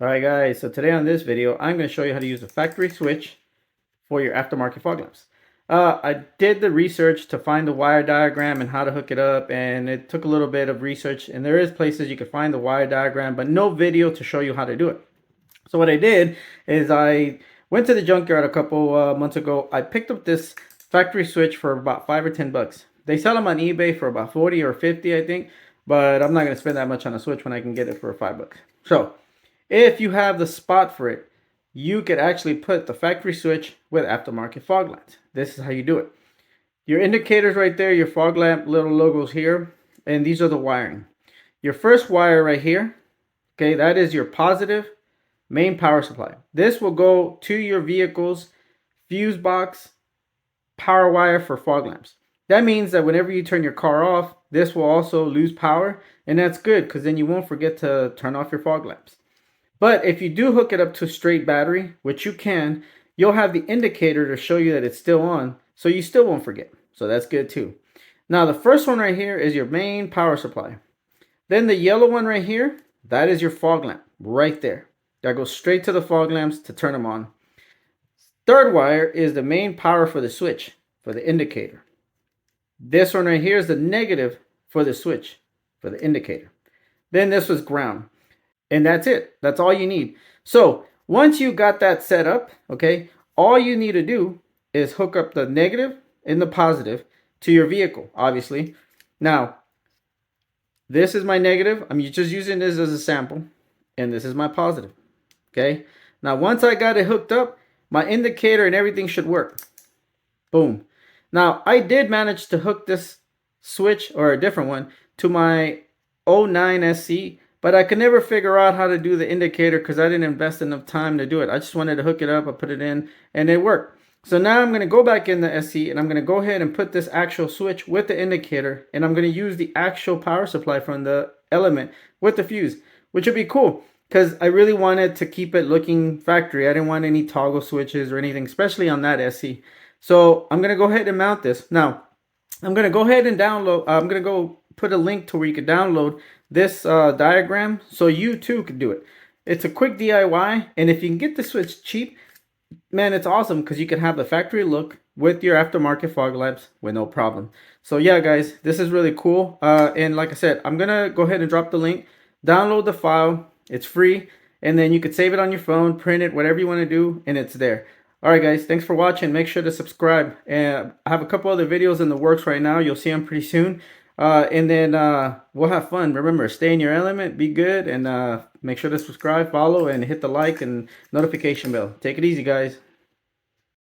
Alright guys, so today on this video, I'm going to show you how to use a factory switch for your aftermarket fog lamps. I did the research to find the wire diagram and how to hook it up, and it took a little bit of research, and there is places you can find the wire diagram, but no video to show you how to do it. So what I did is I went to the junkyard a couple months ago. I picked up this factory switch for about 5 or 10 bucks. They sell them on eBay for about 40 or 50, I think, but I'm not going to spend that much on a switch when I can get it for 5 bucks. So if you have the spot for it, you could actually put the factory switch with aftermarket fog lamps. This is how you do it. Your indicators right there, your fog lamp little logos here, and these are the wiring. Your first wire right here, okay, that is your positive main power supply. This will go to your vehicle's fuse box power wire for fog lamps. That means that whenever you turn your car off, this will also lose power, and that's good because then you won't forget to turn off your fog lamps. But if you do hook it up to a straight battery, which you can, you'll have the indicator to show you that it's still on, so you still won't forget. So that's good too. Now the first one right here is your main power supply. Then the yellow one right here, that is your fog lamp right there. That goes straight to the fog lamps to turn them on. Third wire is the main power for the switch, for the indicator. This one right here is the negative for the switch, for the indicator. Then this was ground. And that's it. That's all you need. So once you got that set up, okay, all you need to do is hook up the negative and the positive to your vehicle, obviously. Now, this is my negative. I'm just using this as a sample. And this is my positive. Okay. Now, once I got it hooked up, my indicator and everything should work. Boom. Now, I did manage to hook this switch, or a different one, to my 09 SC. But I could never figure out how to do the indicator because I didn't invest enough time to do it. I just wanted to hook it up, I put it in, and it worked. So now I'm going to go back in the SC, and I'm going to go ahead and put this actual switch with the indicator, and I'm going to use the actual power supply from the element with the fuse, which would be cool because I really wanted to keep it looking factory. I didn't want any toggle switches or anything, especially on that SC. So I'm going to go ahead and mount this. Now, I'm going to go ahead and download, I'm going to go put a link to where you can download this diagram so you too can do it. It's a quick DIY, and if you can get the switch cheap, man, it's awesome because you can have the factory look with your aftermarket fog lamps with no problem. So yeah, guys, this is really cool. And like I said, I'm gonna go ahead and drop the link, download the file. It's free, and then you could save it on your phone, print it, whatever you want to do, and it's there. All right, guys, thanks for watching. Make sure to subscribe. And I have a couple other videos in the works right now. You'll see them pretty soon. And then we'll have fun. Remember, stay in your element, be good, and make sure to subscribe, follow, and hit the like and notification bell. Take it easy, guys.